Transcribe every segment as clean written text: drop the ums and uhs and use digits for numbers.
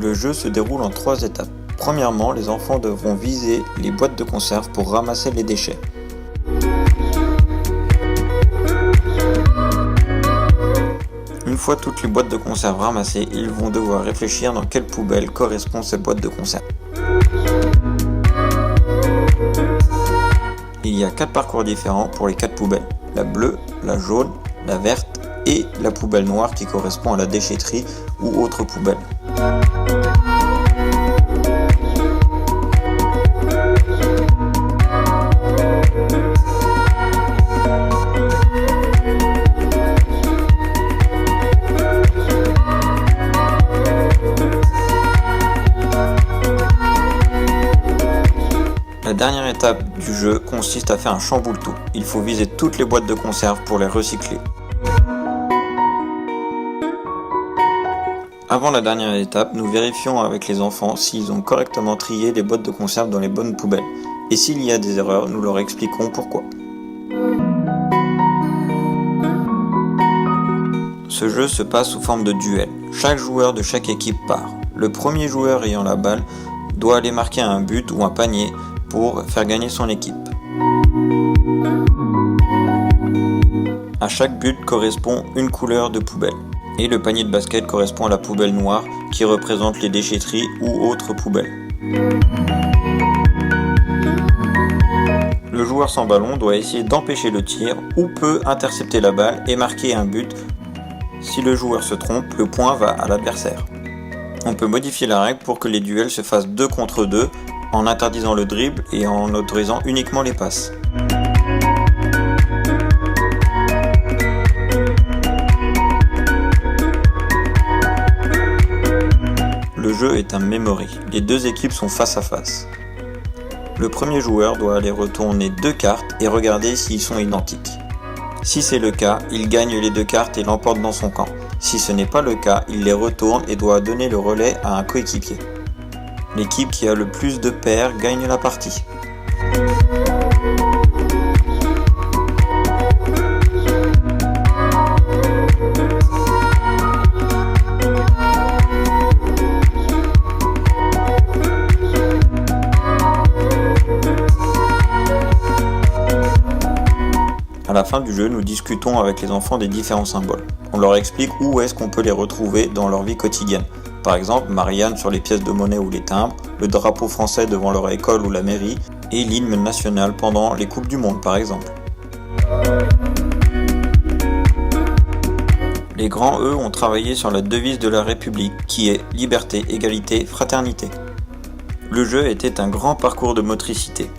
Le jeu se déroule en 3 étapes. Premièrement, les enfants devront viser les boîtes de conserve pour ramasser les déchets. Une fois toutes les boîtes de conserve ramassées, ils vont devoir réfléchir dans quelle poubelle correspond cette boîte de conserve. Il y a 4 parcours différents pour les 4 poubelles. La bleue, la jaune, la verte et la poubelle noire qui correspond à la déchetterie ou autre poubelle. La dernière étape du jeu consiste à faire un chamboule-tout. Il faut viser toutes les boîtes de conserve pour les recycler. Avant la dernière étape, nous vérifions avec les enfants s'ils ont correctement trié les boîtes de conserve dans les bonnes poubelles. Et s'il y a des erreurs, nous leur expliquons pourquoi. Ce jeu se passe sous forme de duel. Chaque joueur de chaque équipe part. Le premier joueur ayant la balle doit aller marquer un but ou un panier pour faire gagner son équipe. À chaque but correspond une couleur de poubelle. Et le panier de basket correspond à la poubelle noire qui représente les déchetteries ou autres poubelles. Le joueur sans ballon doit essayer d'empêcher le tir ou peut intercepter la balle et marquer un but. Si le joueur se trompe, le point va à l'adversaire. On peut modifier la règle pour que les duels se fassent 2 contre 2 en interdisant le dribble et en autorisant uniquement les passes. Le jeu est un memory. Les 2 équipes sont face à face. Le premier joueur doit aller retourner 2 cartes et regarder s'ils sont identiques. Si c'est le cas, il gagne les 2 cartes et l'emporte dans son camp. Si ce n'est pas le cas, il les retourne et doit donner le relais à un coéquipier. L'équipe qui a le plus de paires gagne la partie. À la fin du jeu, nous discutons avec les enfants des différents symboles. On leur explique où est-ce qu'on peut les retrouver dans leur vie quotidienne. Par exemple, Marianne sur les pièces de monnaie ou les timbres, le drapeau français devant leur école ou la mairie, et l'hymne national pendant les Coupes du Monde par exemple. Les grands, eux, ont travaillé sur la devise de la République, qui est liberté, égalité, fraternité. Le jeu était un grand parcours de motricité.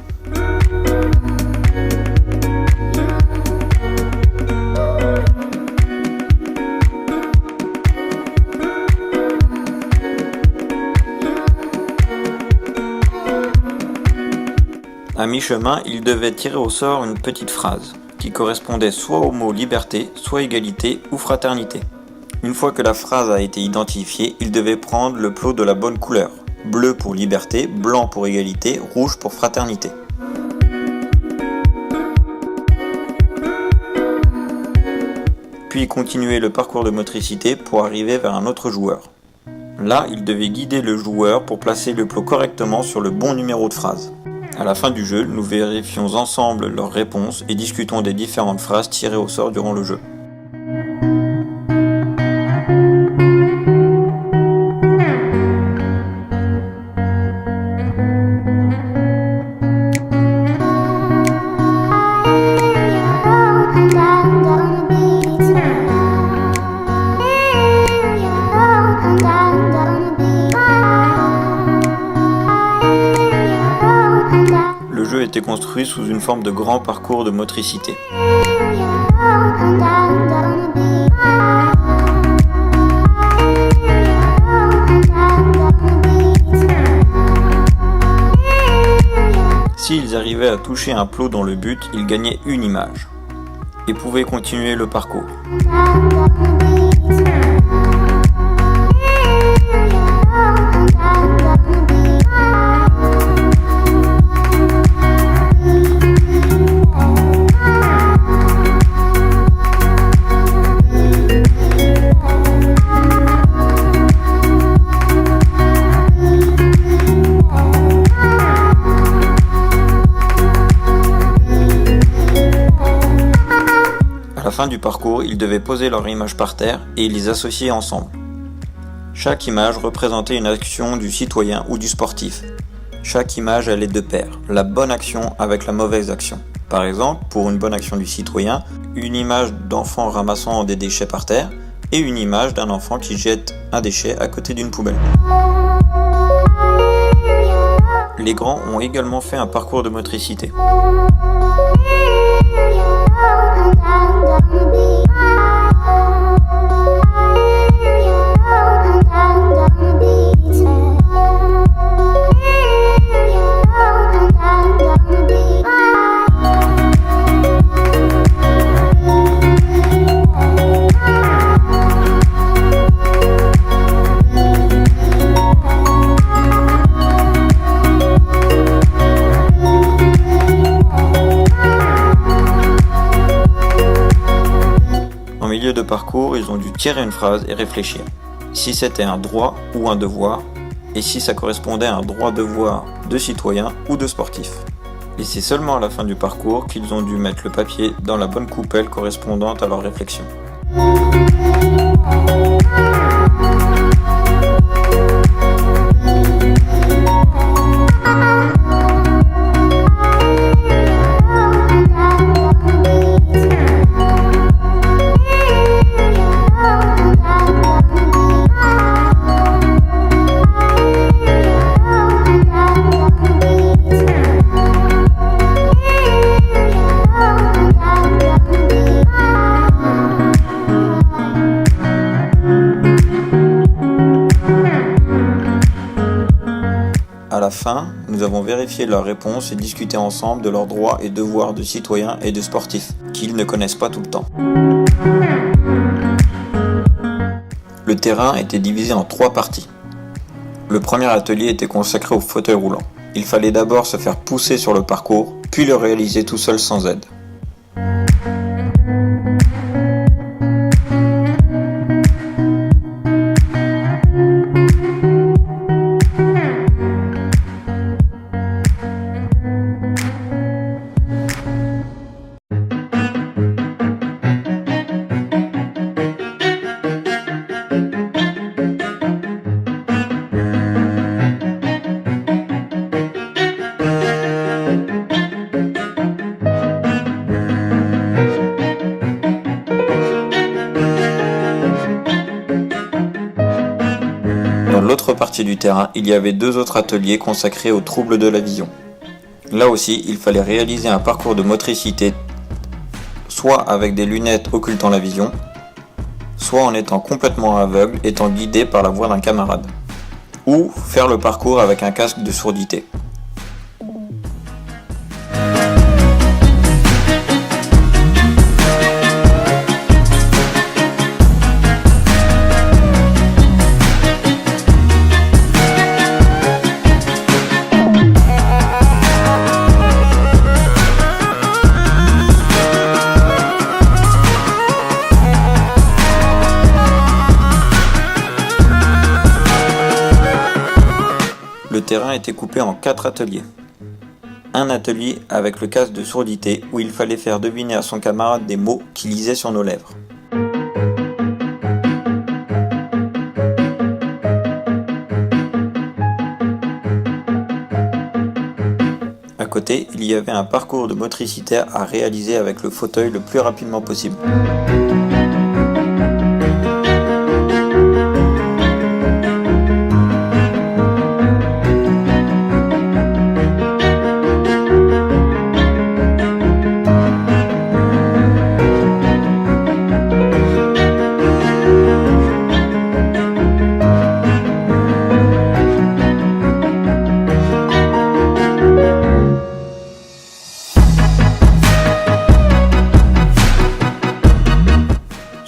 À mi-chemin, il devait tirer au sort une petite phrase, qui correspondait soit au mot liberté, soit égalité ou fraternité. Une fois que la phrase a été identifiée, il devait prendre le plot de la bonne couleur. Bleu pour liberté, blanc pour égalité, rouge pour fraternité. Puis continuer le parcours de motricité pour arriver vers un autre joueur. Là, il devait guider le joueur pour placer le plot correctement sur le bon numéro de phrase. À la fin du jeu, nous vérifions ensemble leurs réponses et discutons des différentes phrases tirées au sort durant le jeu. Le jeu était construit sous une forme de grand parcours de motricité. à toucher un plot dans le but, il gagnait une image et pouvait continuer le parcours. À la fin du parcours, ils devaient poser leur image par terre et les associer ensemble. Chaque image représentait une action du citoyen ou du sportif. Chaque image allait de pair, la bonne action avec la mauvaise action. Par exemple, pour une bonne action du citoyen, une image d'enfant ramassant des déchets par terre et une image d'un enfant qui jette un déchet à côté d'une poubelle. Les grands ont également fait un parcours de motricité. En milieu de parcours, ils ont dû tirer une phrase et réfléchir. Si c'était un droit ou un devoir, et si ça correspondait à un droit-devoir de citoyen ou de sportif. Et c'est seulement à la fin du parcours qu'ils ont dû mettre le papier dans la bonne coupelle correspondante à leur réflexion. À la fin, nous avons vérifié leurs réponses et discuté ensemble de leurs droits et devoirs de citoyens et de sportifs, qu'ils ne connaissent pas tout le temps. Le terrain était divisé en 3 parties. Le premier atelier était consacré au fauteuil roulant. Il fallait d'abord se faire pousser sur le parcours, puis le réaliser tout seul sans aide. Dans l'autre partie du terrain, il y avait 2 autres ateliers consacrés aux troubles de la vision. Là aussi, il fallait réaliser un parcours de motricité, soit avec des lunettes occultant la vision, soit en étant complètement aveugle, étant guidé par la voix d'un camarade, ou faire le parcours avec un casque de surdité. Le terrain était coupé en 4 ateliers. Un atelier avec le casque de surdité où il fallait faire deviner à son camarade des mots qui lisaient sur nos lèvres. À côté, il y avait un parcours de motricité à réaliser avec le fauteuil le plus rapidement possible.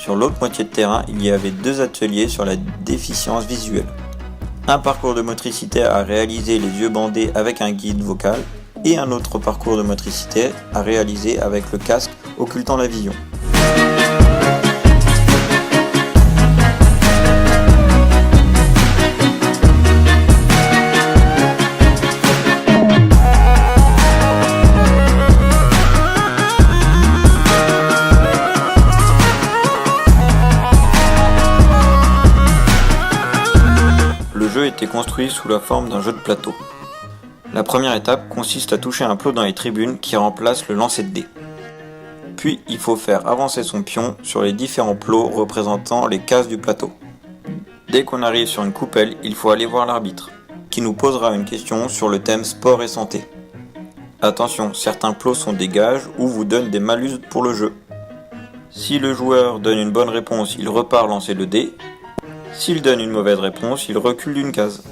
Sur l'autre moitié de terrain, il y avait 2 ateliers sur la déficience visuelle. Un parcours de motricité à réaliser les yeux bandés avec un guide vocal et un autre parcours de motricité à réaliser avec le casque occultant la vision. Le jeu était construit sous la forme d'un jeu de plateau. La première étape consiste à toucher un plot dans les tribunes qui remplace le lancer de dés. Puis il faut faire avancer son pion sur les différents plots représentant les cases du plateau. Dès qu'on arrive sur une coupelle, il faut aller voir l'arbitre, qui nous posera une question sur le thème sport et santé. Attention, certains plots sont des gages ou vous donnent des malus pour le jeu. Si le joueur donne une bonne réponse, il repart lancer le dé. S'il donne une mauvaise réponse, il recule d'une case.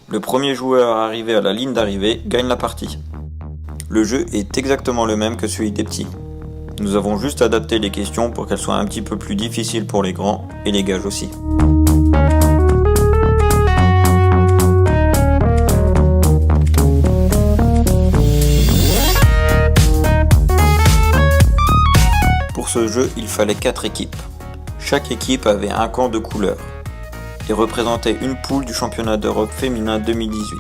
Le premier joueur arrivé à la ligne d'arrivée gagne la partie. Le jeu est exactement le même que celui des petits. Nous avons juste adapté les questions pour qu'elles soient un petit peu plus difficiles pour les grands et les gages aussi. Pour ce jeu, il fallait 4 équipes. Chaque équipe avait un camp de couleurs et représentait une poule du championnat d'Europe féminin 2018.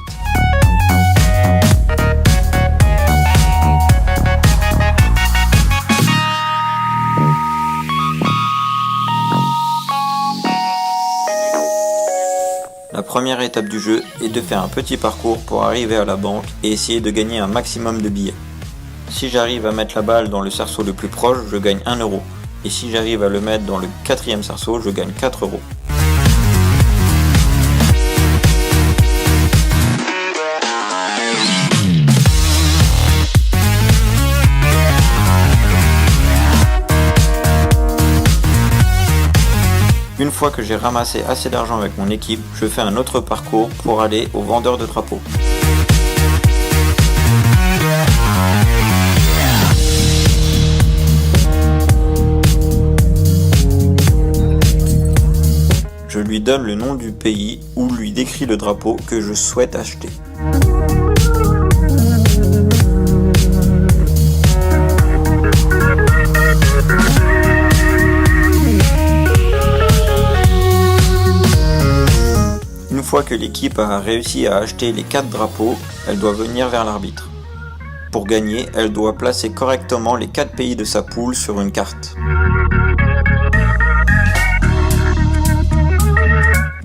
La première étape du jeu est de faire un petit parcours pour arriver à la banque et essayer de gagner un maximum de billets. Si j'arrive à mettre la balle dans le cerceau le plus proche, je gagne 1 euro. Et si j'arrive à le mettre dans le 4e cerceau, je gagne 4 euros. Une fois que j'ai ramassé assez d'argent avec mon équipe, je fais un autre parcours pour aller au vendeur de drapeaux. Je lui donne le nom du pays ou lui décris le drapeau que je souhaite acheter. Une fois que l'équipe a réussi à acheter les 4 drapeaux, elle doit venir vers l'arbitre. Pour gagner, elle doit placer correctement les 4 pays de sa poule sur une carte.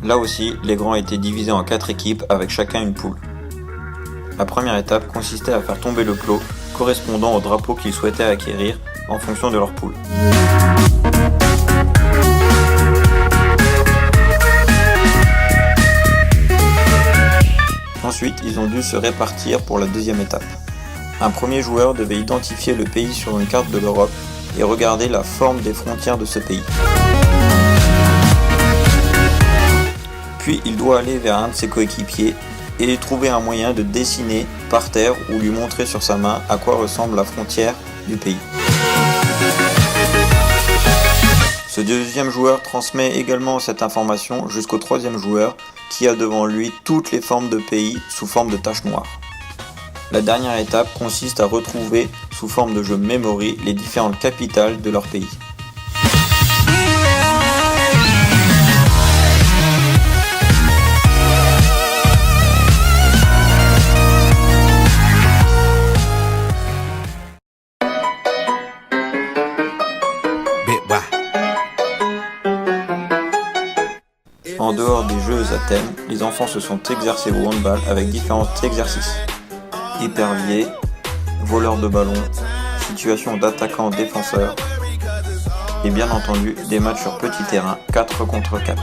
Là aussi, les grands étaient divisés en 4 équipes avec chacun une poule. La première étape consistait à faire tomber le plot correspondant au drapeau qu'ils souhaitaient acquérir en fonction de leur poule. Ensuite, ils ont dû se répartir pour la deuxième étape. Un premier joueur devait identifier le pays sur une carte de l'Europe et regarder la forme des frontières de ce pays. Puis il doit aller vers un de ses coéquipiers et trouver un moyen de dessiner par terre ou lui montrer sur sa main à quoi ressemble la frontière du pays. Ce deuxième joueur transmet également cette information jusqu'au troisième joueur qui a devant lui toutes les formes de pays sous forme de taches noires. La dernière étape consiste à retrouver sous forme de jeu memory les différentes capitales de leur pays. En dehors des jeux à thème, les enfants se sont exercés au handball avec différents exercices. Épervier, voleur de ballon, situation d'attaquant-défenseur et bien entendu des matchs sur petit terrain 4 contre 4.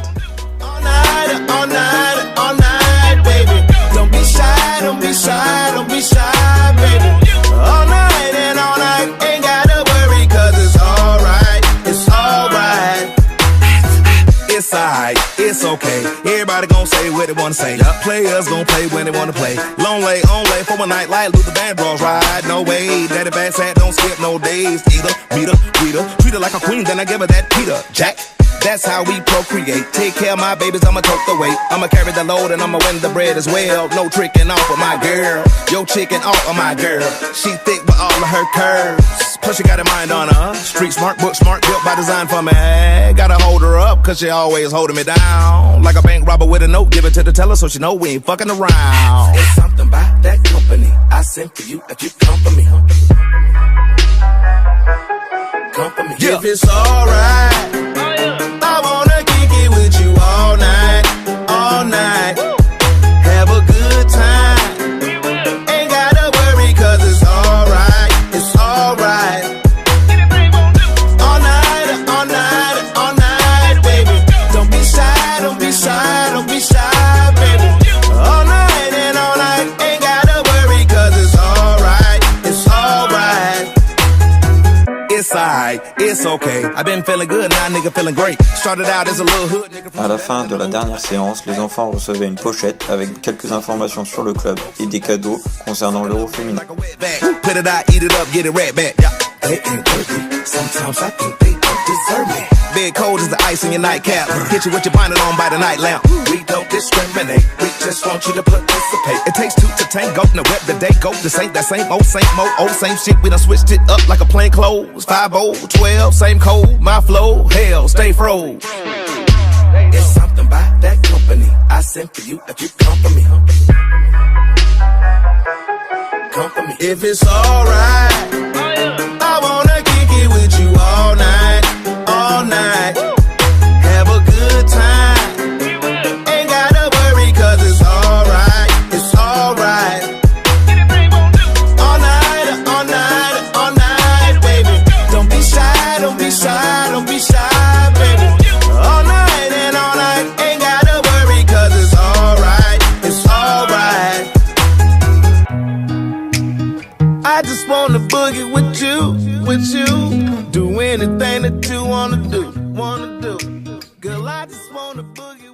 It's alright, it's okay. Everybody gon' say what they wanna say. Players gon' play when they wanna play. Long lay, on lay for a night like Luther Vandross ride. No way, daddy bad sad, don't skip no days. Either, meet her, greet her, treat her like a queen, then I give her that Peter Jack. That's how we procreate. Take care of my babies, I'ma tote the weight. I'ma carry the load and I'ma win the bread as well. No tricking off of my girl. Yo chicken off of my girl. She thick with all of her curves. Plus she got a mind on her. Street smart, book smart, built by design for me. Gotta hold her up, cause she always holding me down. Like a bank robber with a note, give it to the teller so she know we ain't fucking around. It's something about that company I sent for you if you come for me. Come for me. Yeah. If it's alright, I wanna kick it with you all night, all night. Have a good time. Ain't gotta worry cause it's alright, it's alright. All night, all night, all night, baby. Don't be shy, don't be shy, don't be shy, baby. All night and all night, ain't gotta worry cause it's alright, it's alright. It's alright, it's okay. I've been feeling good, now nigga feeling great. Started out as a little hood nigga. À la fin de la dernière séance, les enfants recevaient une pochette avec quelques informations sur le club et des cadeaux concernant l'Euro féminin. Put it out, eat it up, get it right back. They ain't worthy. Sometimes I think they don't deserve me. Bed cold as the ice in your nightcap. Hit you with your bonnet on by the night lamp. We don't discriminate. We just want you to participate. It takes two to tango. Now web the day go. This ain't that same old same shit. We done switched it up like a plain clothes. 5-0, 12, same code. My flow, hell, stay froze. It's something about that company I sent for you if you come for me. Come for me. If it's alright, I wanna kick it with you all night, all night. Have a good time. Ain't gotta worry cause it's alright, it's alright. All night, all night, all night, baby. Don't be shy, don't be shy, don't be shy, baby. All night and all night, ain't gotta worry cause it's alright, it's alright. I just wanna boogie with you, with you. Do anything that you wanna do, wanna do. Girl, I just wanna boogie